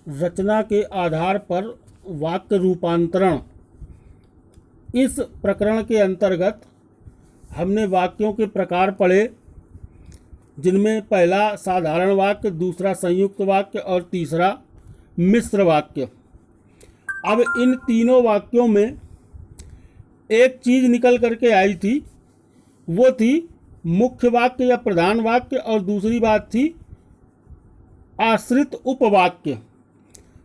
रचना के आधार पर वाक्य रूपांतरण। इस प्रकरण के अंतर्गत हमने वाक्यों के प्रकार पढ़े, जिनमें पहला साधारण वाक्य, दूसरा संयुक्त वाक्य और तीसरा मिश्र वाक्य। अब इन तीनों वाक्यों में एक चीज़ निकल करके आई थी, वो थी मुख्य वाक्य या प्रधान वाक्य, और दूसरी बात थी आश्रित उपवाक्य।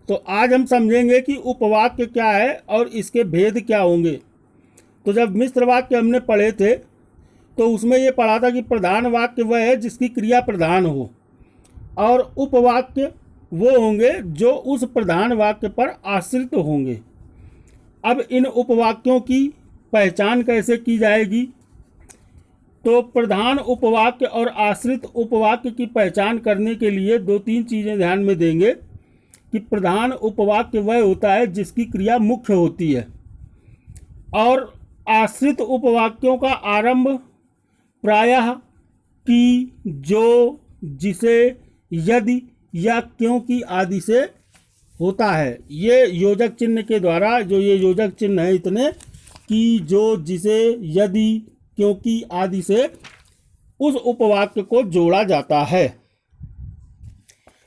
तो आज हम समझेंगे कि उपवाक्य क्या है और इसके भेद क्या होंगे। तो जब मिश्र वाक्य हमने पढ़े थे तो उसमें ये पढ़ा था कि प्रधान वाक्य वह है जिसकी क्रिया प्रधान हो, और उपवाक्य वो होंगे जो उस प्रधान वाक्य पर आश्रित होंगे। अब इन उपवाक्यों की पहचान कैसे की जाएगी? तो प्रधान उपवाक्य और आश्रित उपवाक्य की पहचान करने के लिए दो तीन चीज़ें ध्यान में देंगे कि प्रधान उपवाक्य वह होता है जिसकी क्रिया मुख्य होती है, और आश्रित उपवाक्यों का आरंभ प्रायः कि, जो, जिसे, यदि या क्योंकि आदि से होता है। ये योजक चिन्ह के द्वारा, जो ये योजक चिन्ह है इतने, कि, जो, जिसे, यदि, क्योंकि आदि से उस उपवाक्य को जोड़ा जाता है।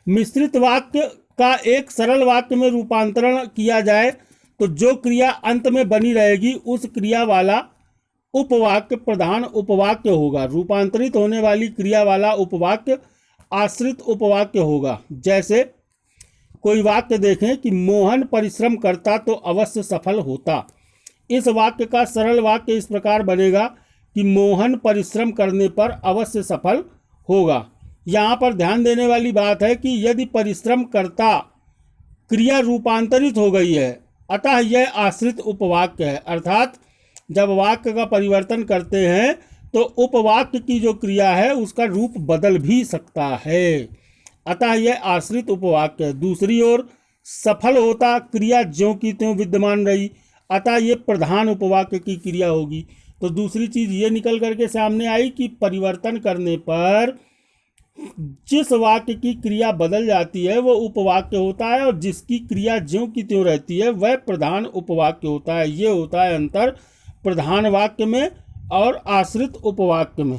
मिश्रित वाक्य का एक सरल वाक्य में रूपांतरण किया जाए तो जो क्रिया अंत में बनी रहेगी उस क्रिया वाला उपवाक्य प्रधान उपवाक्य होगा। रूपांतरित होने वाली क्रिया वाला उपवाक्य आश्रित उपवाक्य होगा। जैसे कोई वाक्य देखें कि मोहन परिश्रम करता तो अवश्य सफल होता। इस वाक्य का सरल वाक्य इस प्रकार बनेगा कि मोहन परिश्रम करने पर अवश्य सफल होगा। यहाँ पर ध्यान देने वाली बात है कि यदि परिश्रम करता क्रिया रूपांतरित हो गई है, अतः यह आश्रित उपवाक्य है। अर्थात जब वाक्य का परिवर्तन करते हैं तो उपवाक्य की जो क्रिया है उसका रूप बदल भी सकता है, अतः यह आश्रित उपवाक्य है। दूसरी ओर सफल होता क्रिया ज्यों की त्यों विद्यमान रही, अतः ये प्रधान उपवाक्य की क्रिया होगी। तो दूसरी चीज़ ये निकल करके सामने आई कि परिवर्तन करने पर जिस वाक्य की क्रिया बदल जाती है वो उपवाक्य होता है, और जिसकी क्रिया ज्यों की त्यों रहती है वह प्रधान उपवाक्य होता है। ये होता है अंतर प्रधान वाक्य में और आश्रित उपवाक्य में।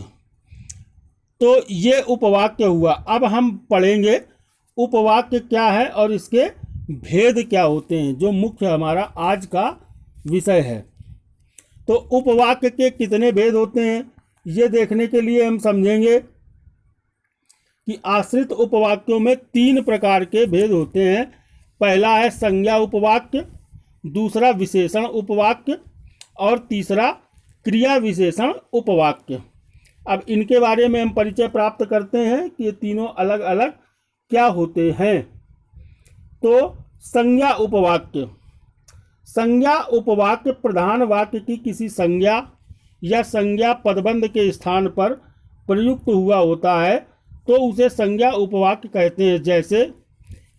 तो ये उपवाक्य हुआ। अब हम पढ़ेंगे उपवाक्य क्या है और इसके भेद क्या होते हैं, जो मुख्य हमारा आज का विषय है। तो उपवाक्य के कितने भेद होते हैं ये देखने के लिए हम समझेंगे कि आश्रित उपवाक्यों में तीन प्रकार के भेद होते हैं। पहला है संज्ञा उपवाक्य, दूसरा विशेषण उपवाक्य, और तीसरा क्रिया विशेषण उपवाक्य। अब इनके बारे में हम परिचय प्राप्त करते हैं कि ये तीनों अलग अलग क्या होते हैं। तो संज्ञा उपवाक्य। संज्ञा उपवाक्य प्रधान वाक्य की किसी संज्ञा या संज्ञा पदबंध के स्थान पर प्रयुक्त हुआ होता है तो उसे संज्ञा उपवाक्य कहते हैं। जैसे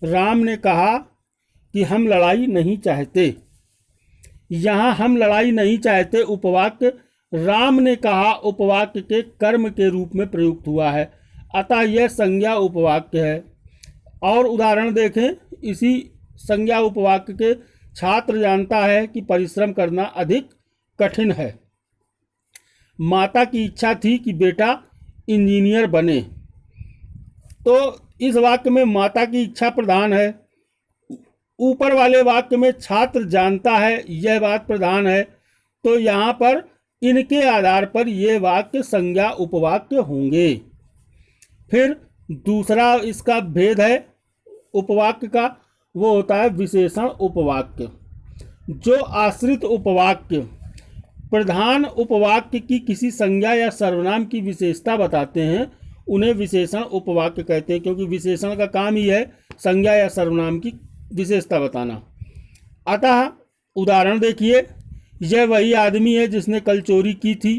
राम ने कहा कि हम लड़ाई नहीं चाहते। यहाँ हम लड़ाई नहीं चाहते उपवाक्य राम ने कहा उपवाक्य के कर्म के रूप में प्रयुक्त हुआ है, अतः यह संज्ञा उपवाक्य है। और उदाहरण देखें इसी संज्ञा उपवाक्य के, छात्र जानता है कि परिश्रम करना अधिक कठिन है। माता की इच्छा थी कि बेटा इंजीनियर बने। तो इस वाक्य में माता की इच्छा प्रधान है। ऊपर वाले वाक्य में छात्र जानता है यह बात प्रधान है। तो यहाँ पर इनके आधार पर ये वाक्य संज्ञा उपवाक्य होंगे। फिर दूसरा इसका भेद है उपवाक्य का, वो होता है विशेषण उपवाक्य। जो आश्रित उपवाक्य प्रधान उपवाक्य की किसी संज्ञा या सर्वनाम की विशेषता बताते हैं उन्हें विशेषण उपवाक्य कहते हैं, क्योंकि विशेषण का काम ही है संज्ञा या सर्वनाम की विशेषता बताना। अतः उदाहरण देखिए, यह वही आदमी है जिसने कल चोरी की थी।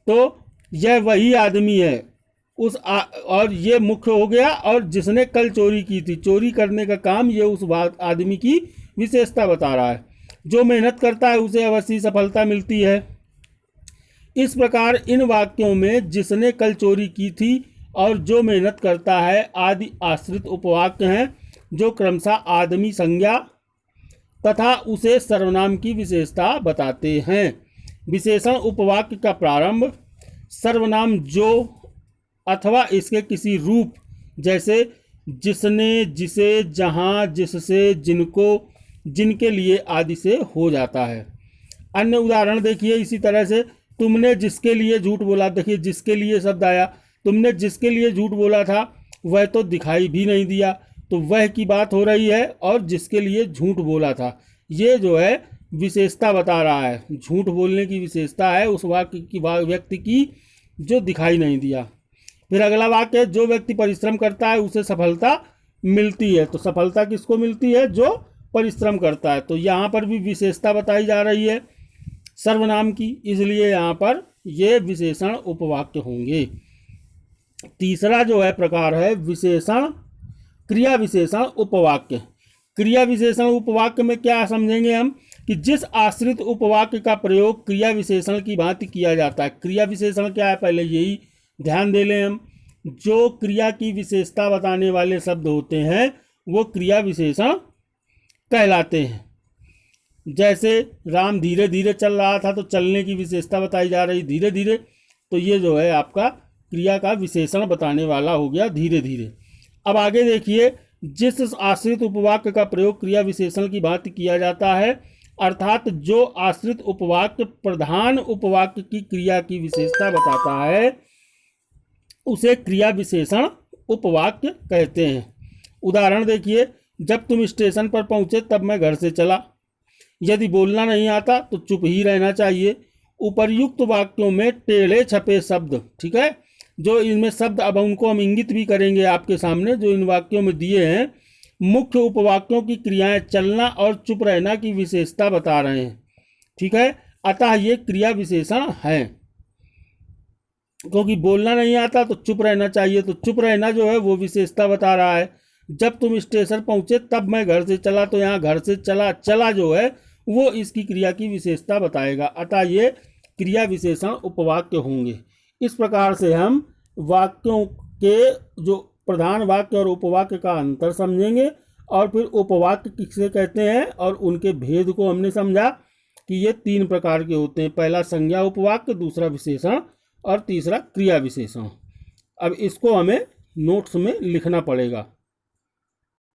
तो यह वही आदमी है और ये मुख्य हो गया, और जिसने कल चोरी की थी, चोरी करने का काम ये उस आदमी की विशेषता बता रहा है। जो मेहनत करता है उसे अवश्य सफलता मिलती है। इस प्रकार इन वाक्यों में जिसने कल चोरी की थी और जो मेहनत करता है आदि आश्रित उपवाक्य हैं, जो क्रमशः आदमी संज्ञा तथा उसे सर्वनाम की विशेषता बताते हैं। विशेषण उपवाक्य का प्रारंभ सर्वनाम जो अथवा इसके किसी रूप जैसे जिसने, जिसे, जहाँ, जिससे, जिनको, जिनके लिए आदि से हो जाता है। अन्य उदाहरण देखिए इसी तरह से, तुमने जिसके लिए झूठ बोला, देखिए जिसके लिए शब्द आया, तुमने जिसके लिए झूठ बोला था वह तो दिखाई भी नहीं दिया, तो वह की बात हो रही है और जिसके लिए झूठ बोला था, ये जो है विशेषता बता रहा है, झूठ बोलने की विशेषता है उस वाक्य की, व्यक्ति की जो दिखाई नहीं दिया। फिर अगला वाक्य है, जो व्यक्ति परिश्रम करता है उसे सफलता मिलती है, तो सफलता किसको मिलती है? जो परिश्रम करता है। तो यहाँ पर भी विशेषता बताई जा रही है सर्वनाम की, इसलिए यहाँ पर ये विशेषण उपवाक्य होंगे। तीसरा जो है प्रकार है विशेषण क्रिया विशेषण उपवाक्य। क्रिया विशेषण उपवाक्य में क्या समझेंगे हम कि जिस आश्रित उपवाक्य का प्रयोग क्रिया विशेषण की भांति किया जाता है। क्रिया विशेषण क्या है पहले यही ध्यान दे लें हम। जो क्रिया की विशेषता बताने वाले शब्द होते हैं वो क्रिया विशेषण कहलाते हैं। जैसे राम धीरे धीरे चल रहा था तो चलने की विशेषता बताई जा रही धीरे धीरे, तो ये जो है आपका क्रिया का विशेषण बताने वाला हो गया धीरे धीरे। अब आगे देखिए, जिस आश्रित उपवाक्य का प्रयोग क्रिया विशेषण की भांति किया जाता है, अर्थात जो आश्रित उपवाक्य प्रधान उपवाक्य की क्रिया की विशेषता बताता है उसे क्रिया विशेषण उपवाक्य कहते हैं। उदाहरण देखिए, जब तुम स्टेशन पर पहुंचे तब मैं घर से चला। यदि बोलना नहीं आता तो चुप ही रहना चाहिए। उपर्युक्त वाक्यों में टेढ़े छपे शब्द, ठीक है, जो इनमें शब्द अब उनको हम इंगित भी करेंगे आपके सामने, जो इन वाक्यों में दिए हैं, मुख्य उपवाक्यों की क्रियाएं चलना और चुप रहना की विशेषता बता रहे हैं, ठीक है। अतः ये क्रिया विशेषण है, क्योंकि बोलना नहीं आता तो चुप रहना चाहिए, तो चुप रहना जो है वो विशेषता बता रहा है। जब तुम स्टेशन पहुंचे तब मैं घर से चला, तो यहाँ घर से चला, चला जो है वो इसकी क्रिया की विशेषता बताएगा। अतः ये क्रिया विशेषण उपवाक्य होंगे। इस प्रकार से हम वाक्यों के जो प्रधान वाक्य और उपवाक्य का अंतर समझेंगे और फिर उपवाक्य किसे कहते हैं और उनके भेद को हमने समझा कि ये 3 प्रकार के होते हैं। पहला संज्ञा उपवाक्य, दूसरा विशेषण और तीसरा क्रिया विशेषण। अब इसको हमें नोट्स में लिखना पड़ेगा।